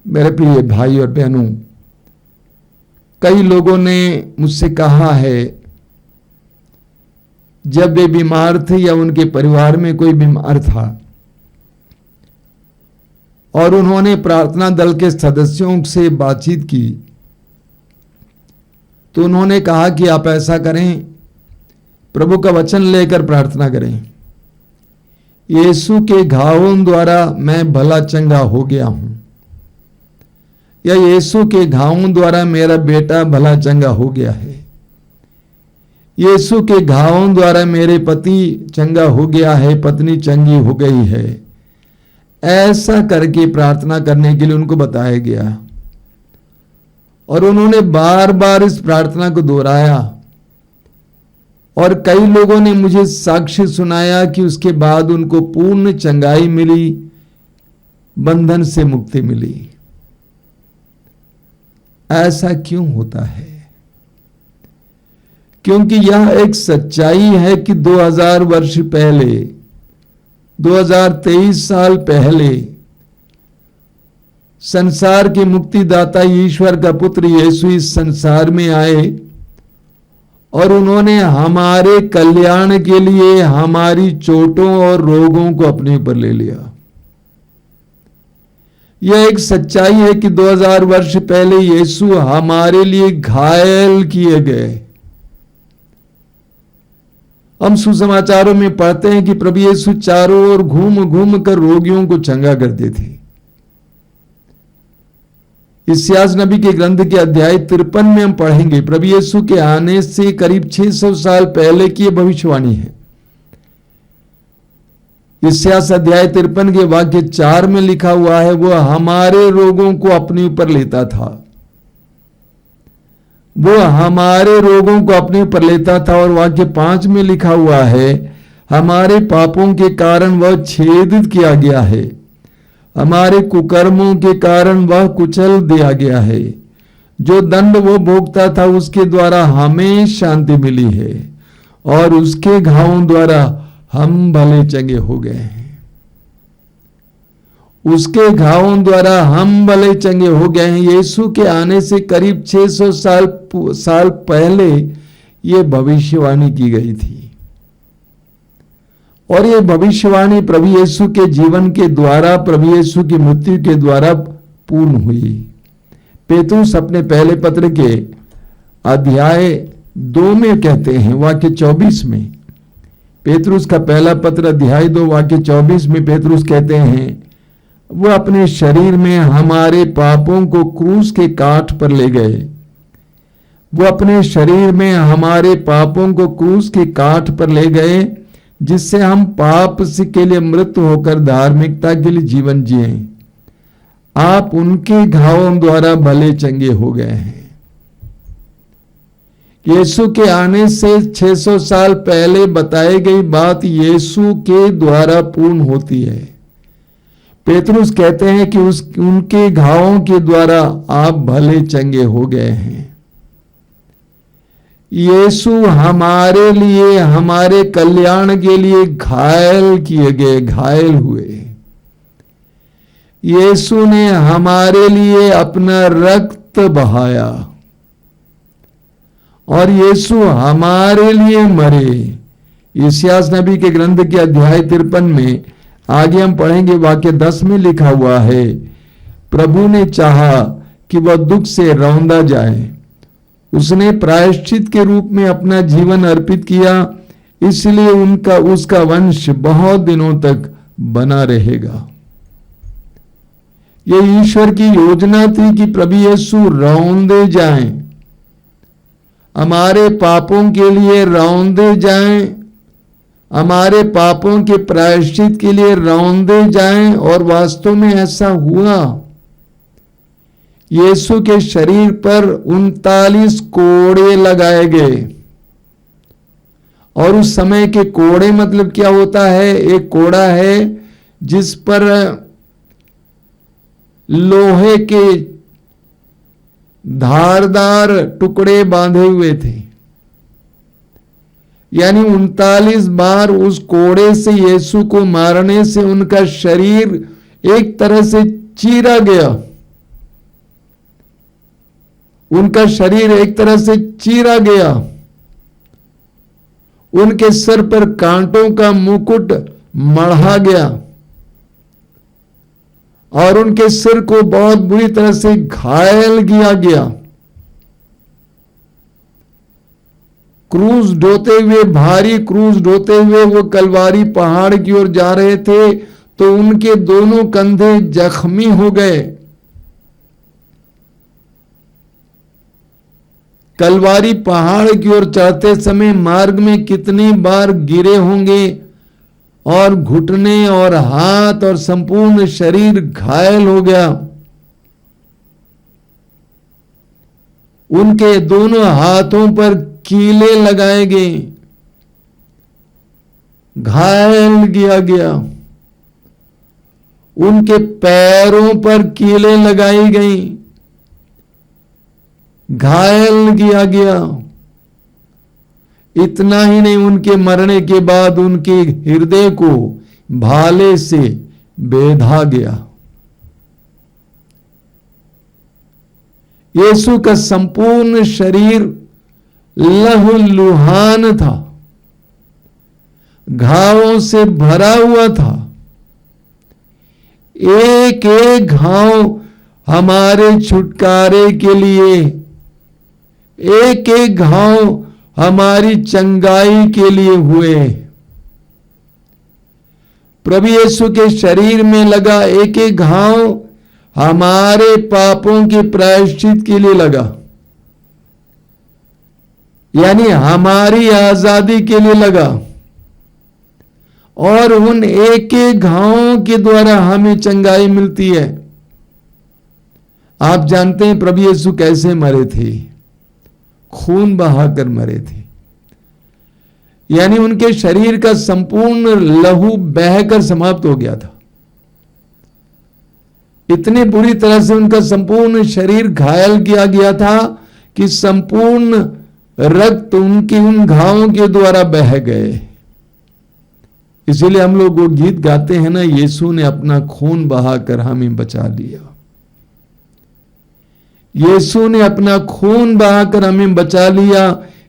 मेरे प्रिय भाई और बहनों, कई लोगों ने मुझसे कहा है, जब वे बीमार थे या उनके परिवार में कोई बीमार था और उन्होंने प्रार्थना दल के सदस्यों से बातचीत की, तो उन्होंने कहा कि आप ऐसा करें, प्रभु का वचन लेकर प्रार्थना करें। यीशु के घावों द्वारा मैं भला चंगा हो गया हूं, या यीशु के घावों द्वारा मेरा बेटा भला चंगा हो गया है, यीशु के घावों द्वारा मेरे पति चंगा हो गया है, पत्नी चंगी हो गई है। ऐसा करके प्रार्थना करने के लिए उनको बताया गया और उन्होंने बार बार इस प्रार्थना को दोहराया और कई लोगों ने मुझे साक्ष्य सुनाया कि उसके बाद उनको पूर्ण चंगाई मिली, बंधन से मुक्ति मिली। ऐसा क्यों होता है? क्योंकि यह एक सच्चाई है कि 2000 वर्ष पहले, 2023 साल पहले संसार के मुक्तिदाता ईश्वर का पुत्र यीशु इस संसार में आए और उन्होंने हमारे कल्याण के लिए हमारी चोटों और रोगों को अपने ऊपर ले लिया। यह एक सच्चाई है कि 2000 वर्ष पहले यीशु हमारे लिए घायल किए गए। हम सुसमाचारों में पढ़ते हैं कि प्रभु यीशु चारों ओर घूम घूम कर रोगियों को चंगा करते थे। इस्यास नबी के ग्रंथ के अध्याय 53 में हम पढ़ेंगे, प्रभु यीशु के आने से करीब 600 साल पहले की यह भविष्यवाणी है। इस्यास अध्याय 53 के वाक्य 4 में लिखा हुआ है, वो हमारे रोगों को अपने ऊपर लेता था, वो हमारे रोगों को अपने ऊपर लेता था। और वाक्य 5 में लिखा हुआ है, हमारे पापों के कारण वह छेदित किया गया है, हमारे कुकर्मों के कारण वह कुचल दिया गया है, जो दंड वो भोगता था उसके द्वारा हमें शांति मिली है, और उसके घावों द्वारा हम भले चंगे हो गए हैं। उसके घावों द्वारा हम भले चंगे हो गए हैं। यीशु के आने से करीब 600 साल पहले ये भविष्यवाणी की गई थी और ये भविष्यवाणी प्रभु यीशु के जीवन के द्वारा, प्रभु यीशु की मृत्यु के द्वारा पूर्ण हुई। पेतरुस अपने पहले पत्र के अध्याय 2 में कहते हैं, वाक्य 24 में, पेतरुस का पहला पत्र अध्याय 2 वाक्य 24 में पेतरुस कहते हैं, वो अपने शरीर में हमारे पापों को क्रूस के काठ पर ले गए। वो अपने शरीर में हमारे पापों को क्रूस के काठ पर ले गए, जिससे हम पाप से के लिए मृत होकर धार्मिकता के लिए जीवन जिए। आप उनके घावों द्वारा भले चंगे हो गए हैं। यीशु के आने से 600 साल पहले बताई गई बात यीशु के द्वारा पूर्ण होती है। पेतरुस कहते हैं कि उनके घावों के द्वारा आप भले चंगे हो गए हैं। यीशु हमारे लिए, हमारे कल्याण के लिए घायल किए गए, घायल हुए। यीशु ने हमारे लिए अपना रक्त बहाया और यीशु हमारे लिए मरे। इस्यास नबी के ग्रंथ के अध्याय 53 में आगे हम पढ़ेंगे, वाक्य 10 में लिखा हुआ है, प्रभु ने चाहा कि वह दुख से रौंदा जाए, उसने प्रायश्चित के रूप में अपना जीवन अर्पित किया, इसलिए उसका वंश बहुत दिनों तक बना रहेगा। यह ईश्वर की योजना थी कि प्रभु यीशु रौंदे जाएं, हमारे पापों के लिए रौंदे जाएं, हमारे पापों के प्रायश्चित के लिए रौंदे जाएं। और वास्तव में ऐसा हुआ। यीशु के शरीर पर 39 कोड़े लगाए गए। और उस समय के कोड़े मतलब क्या होता है? एक कोड़ा है जिस पर लोहे के धारदार टुकड़े बांधे हुए थे, यानी 39 बार उस कोड़े से यीशु को मारने से उनका शरीर एक तरह से चीरा गया। उनका शरीर एक तरह से चीरा गया, उनके सिर पर कांटों का मुकुट मढ़ा गया और उनके सिर को बहुत बुरी तरह से घायल किया गया। क्रूज ढोते हुए, भारी क्रूज ढोते हुए वो कलवारी पहाड़ की ओर जा रहे थे तो उनके दोनों कंधे जख्मी हो गए। कलवारी पहाड़ की ओर चढ़ते समय मार्ग में कितनी बार गिरे होंगे और घुटने और हाथ और संपूर्ण शरीर घायल हो गया। उनके दोनों हाथों पर कीले लगाए गए, घायल किया गया। उनके पैरों पर कीले लगाई गई, घायल किया गया। इतना ही नहीं, उनके मरने के बाद उनके हृदय को भाले से बेधा गया। यीशु का संपूर्ण शरीर लहूलुहान था, घावों से भरा हुआ था। एक एक घाव हमारे छुटकारे के लिए, एक एक घाव हमारी चंगाई के लिए हुए। प्रभु यीशु के शरीर में लगा एक एक घाव हमारे पापों के प्रायश्चित के लिए लगा, यानी हमारी आजादी के लिए लगा। और उन एक एक घावों के द्वारा हमें चंगाई मिलती है। आप जानते हैं प्रभु यीशु कैसे मरे थे? खून बहाकर मरे थे, यानी उनके शरीर का संपूर्ण लहू बहकर समाप्त हो गया था। इतनी बुरी तरह से उनका संपूर्ण शरीर घायल किया गया था कि संपूर्ण रक्त उनके उन घावों के द्वारा बह गए। इसीलिए हम लोग वो गीत गाते हैं ना, यीशु ने अपना खून बहाकर हमें बचा लिया। यीशु ने अपना खून बहाकर हमें बचा लिया।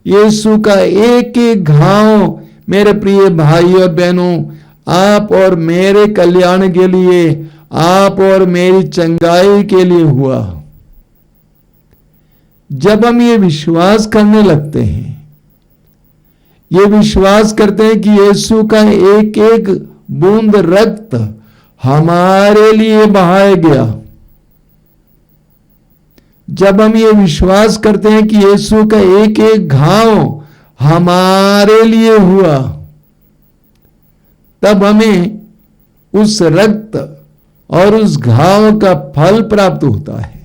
यीशु का एक एक घाव मेरे प्रिय भाई और बहनों, आप और मेरे कल्याण के लिए, आप और मेरी चंगाई के लिए हुआ। जब हम ये विश्वास करने लगते हैं, ये विश्वास करते हैं कि यीशु का एक एक बूंद रक्त हमारे लिए बहाया गया, जब हम ये विश्वास करते हैं कि यीशु का एक एक घाव हमारे लिए हुआ, तब हमें उस रक्त और उस घाव का फल प्राप्त होता है।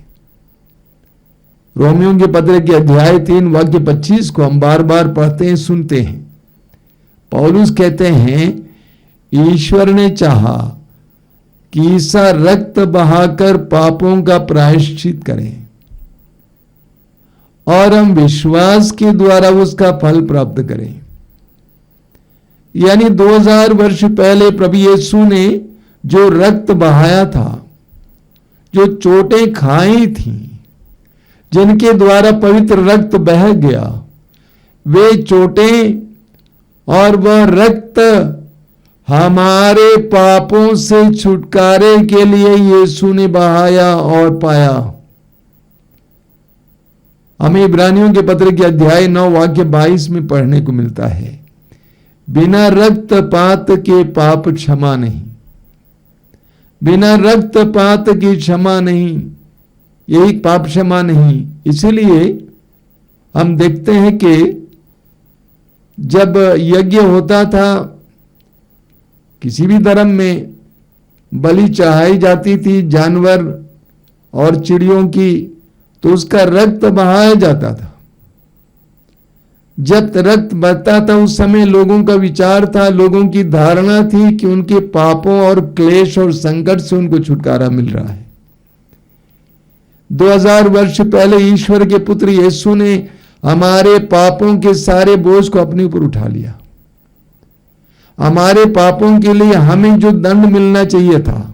रोमियों के पत्र के अध्याय 3 वाक्य 25 को हम बार बार पढ़ते हैं, सुनते हैं। पौलुस कहते हैं, ईश्वर ने चाहा कि ईसा रक्त बहाकर पापों का प्रायश्चित करें और हम विश्वास के द्वारा उसका फल प्राप्त करें। यानी 2000 वर्ष पहले प्रभु यीशु ने जो रक्त बहाया था, जो चोटें खाई थी, जिनके द्वारा पवित्र रक्त बह गया, वे चोटें और वह रक्त हमारे पापों से छुटकारे के लिए यीशु ने बहाया और पाया। हमें इब्रानियों के पत्र के अध्याय 9 वाक्य 22 में पढ़ने को मिलता है, बिना रक्तपात के पाप क्षमा नहीं, बिना रक्तपात की क्षमा नहीं, यही पाप क्षमा नहीं। इसीलिए हम देखते हैं कि जब यज्ञ होता था, किसी भी धर्म में बलि चढ़ाई जाती थी जानवर और चिड़ियों की, तो उसका रक्त बहाया जाता था। जब रक्त बहता था उस समय लोगों का विचार था, लोगों की धारणा थी कि उनके पापों और क्लेश और संकट से उनको छुटकारा मिल रहा है। 2000 वर्ष पहले ईश्वर के पुत्र यीशु ने हमारे पापों के सारे बोझ को अपने ऊपर उठा लिया। हमारे पापों के लिए हमें जो दंड मिलना चाहिए था,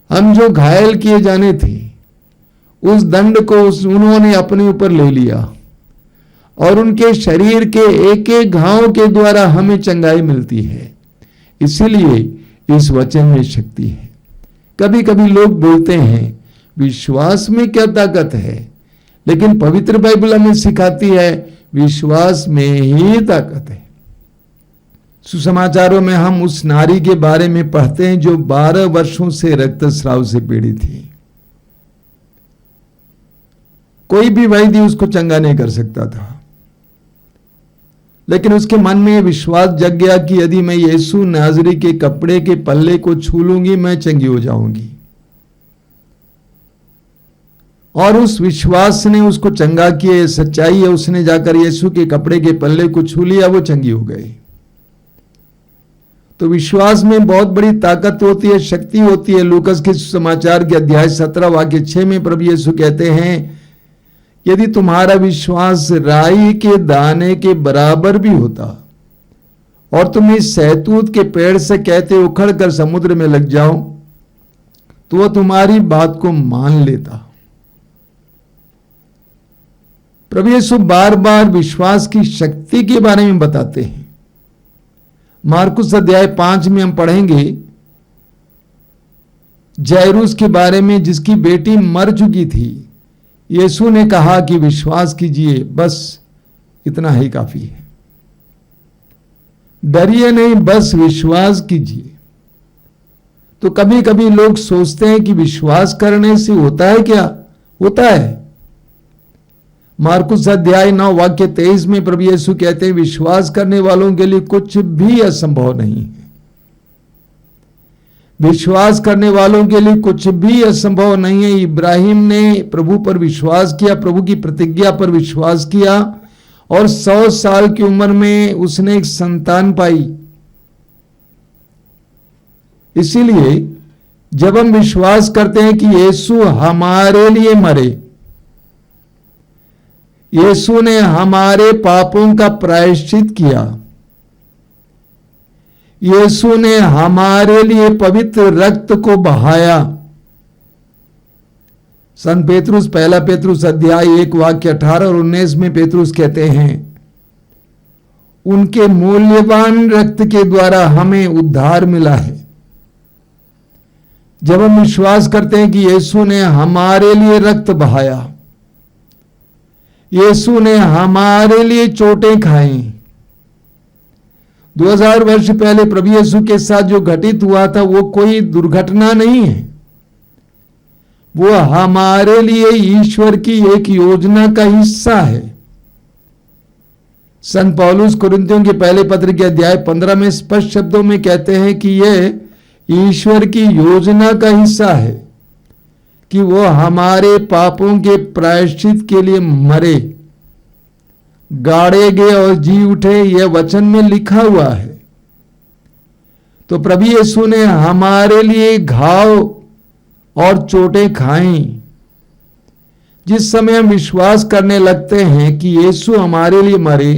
हम जो घायल किए जाने थे, उस दंड को उन्होंने अपने ऊपर ले लिया और उनके शरीर के एक एक घाव के द्वारा हमें चंगाई मिलती है। इसीलिए इस वचन में शक्ति है। कभी कभी लोग बोलते हैं विश्वास में क्या ताकत है, लेकिन पवित्र बाइबल हमें सिखाती है विश्वास में ही ताकत है। सुसमाचारों में हम उस नारी के बारे में पढ़ते हैं जो 12 वर्षों से रक्तस्राव से पीड़ित थी। कोई भी वैद्य उसको चंगा नहीं कर सकता था, लेकिन उसके मन में विश्वास जग गया कि यदि मैं यीशु नाज़री के कपड़े के पल्ले को छू लूंगी मैं चंगी हो जाऊंगी। और उस विश्वास ने उसको चंगा किया। सच्चाई है, उसने जाकर यीशु के कपड़े के पल्ले को छू लिया, वो चंगी हो गई। तो विश्वास में बहुत बड़ी ताकत होती है, शक्ति होती है। लूकस के समाचार के अध्याय 17 वाक्य 6 में प्रभु यीशु कहते हैं, यदि तुम्हारा विश्वास राई के दाने के बराबर भी होता और तुम इस सहतूत के पेड़ से कहते उखड़ कर समुद्र में लग जाओ तो वह तुम्हारी बात को मान लेता। प्रभु यीशु बार बार विश्वास की शक्ति के बारे में बताते हैं। मार्कुस अध्याय 5 में हम पढ़ेंगे जैरूस के बारे में जिसकी बेटी मर चुकी थी। यीशु ने कहा कि विश्वास कीजिए, बस इतना ही काफी है, डरिए नहीं, बस विश्वास कीजिए। तो कभी कभी लोग सोचते हैं कि विश्वास करने से होता है क्या? होता है। मार्कुस अध्याय 9 वाक्य 23 में प्रभु यीशु कहते हैं विश्वास करने वालों के लिए कुछ भी असंभव नहीं है। विश्वास करने वालों के लिए कुछ भी असंभव नहीं है। इब्राहिम ने प्रभु पर विश्वास किया, प्रभु की प्रतिज्ञा पर विश्वास किया और 100 साल की उम्र में उसने एक संतान पाई। इसीलिए जब हम विश्वास करते हैं कि यीशु हमारे लिए मरे, यीशु ने हमारे पापों का प्रायश्चित किया, यीशु ने हमारे लिए पवित्र रक्त को बहाया। संत पेतरुस, पहला पेतरुस अध्याय 1 वाक्य 18 और 19 में पेतरुस कहते हैं उनके मूल्यवान रक्त के द्वारा हमें उद्धार मिला है। जब हम विश्वास करते हैं कि यीशु ने हमारे लिए रक्त बहाया, यीशु ने हमारे लिए चोटें खाई। 2000 वर्ष पहले प्रभु यीशु के साथ जो घटित हुआ था वो कोई दुर्घटना नहीं है, वो हमारे लिए ईश्वर की एक योजना का हिस्सा है। संत पौलुस कुरिन्थियों के पहले पत्र के अध्याय 15 में स्पष्ट शब्दों में कहते हैं कि यह ईश्वर की योजना का हिस्सा है कि वो हमारे पापों के प्रायश्चित के लिए मरे, गाड़े गए और जी उठे। यह वचन में लिखा हुआ है। तो प्रभु यीशु ने हमारे लिए घाव और चोटें खाई। जिस समय हम विश्वास करने लगते हैं कि यीशु हमारे लिए मरे,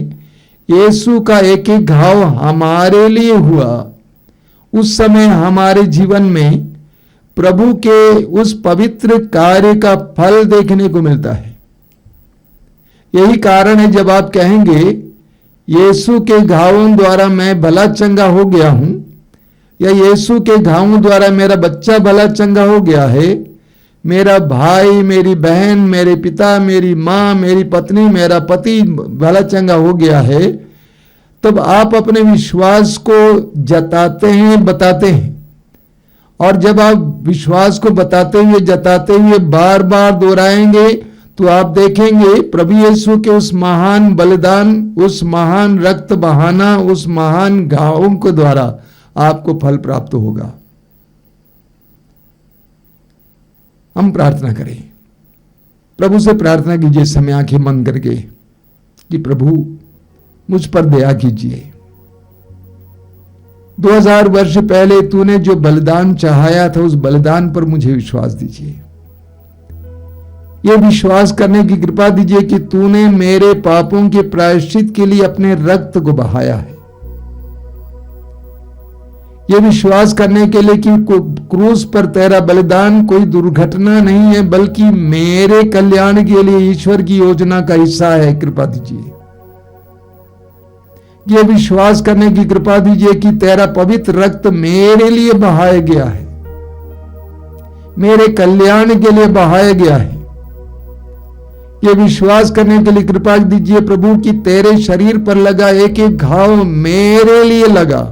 यीशु का एक एक घाव हमारे लिए हुआ, उस समय हमारे जीवन में प्रभु के उस पवित्र कार्य का फल देखने को मिलता है। यही कारण है जब आप कहेंगे यीशु के घावों द्वारा मैं भला चंगा हो गया हूं, या यीशु के घावों द्वारा मेरा बच्चा भला चंगा हो गया है, मेरा भाई, मेरी बहन, मेरे पिता, मेरी मां, मेरी पत्नी, मेरा पति भला चंगा हो गया है, तब आप अपने विश्वास को जताते हैं, बताते हैं। और जब आप विश्वास को बताते हुए, जताते हुए बार बार दोहराएंगे तो आप देखेंगे प्रभु यीशु के उस महान बलिदान, उस महान रक्त बहाना, उस महान घावों के द्वारा आपको फल प्राप्त होगा। हम प्रार्थना करें, प्रभु से प्रार्थना कीजिए समय आंखें बंद करके कि प्रभु मुझ पर दया कीजिए। 2000 वर्ष पहले तूने जो बलिदान चाहाया था, उस बलिदान पर मुझे विश्वास दीजिए। यह विश्वास करने की कृपा दीजिए कि तूने मेरे पापों के प्रायश्चित के लिए अपने रक्त को बहाया है। ये विश्वास करने के लिए कि क्रूस पर तेरा बलिदान कोई दुर्घटना नहीं है, बल्कि मेरे कल्याण के लिए ईश्वर की योजना का हिस्सा है। कृपा दीजिए। ये विश्वास करने की कृपा दीजिए कि तेरा पवित्र रक्त मेरे लिए बहाया गया है, मेरे कल्याण के लिए बहाया गया है। ये विश्वास करने के लिए कृपा दीजिए प्रभु कि तेरे शरीर पर लगा एक एक घाव मेरे लिए लगा,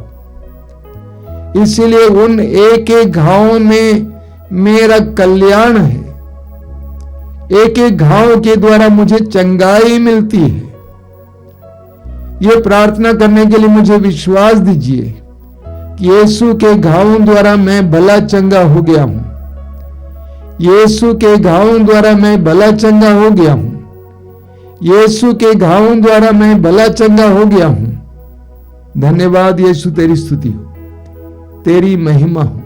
इसीलिए उन एक एक घावों में मेरा कल्याण है। एक एक घाव के द्वारा मुझे चंगाई मिलती है। ये प्रार्थना करने के लिए मुझे विश्वास दीजिए कि यीशु के घावों द्वारा मैं भला चंगा हो गया हूं। यीशु के घावों द्वारा मैं भला चंगा हो गया हूं। यीशु के घावों द्वारा मैं भला चंगा हो गया हूं। धन्यवाद यीशु, तेरी स्तुति हो, तेरी महिमा हो,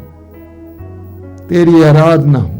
तेरी आराधना हो।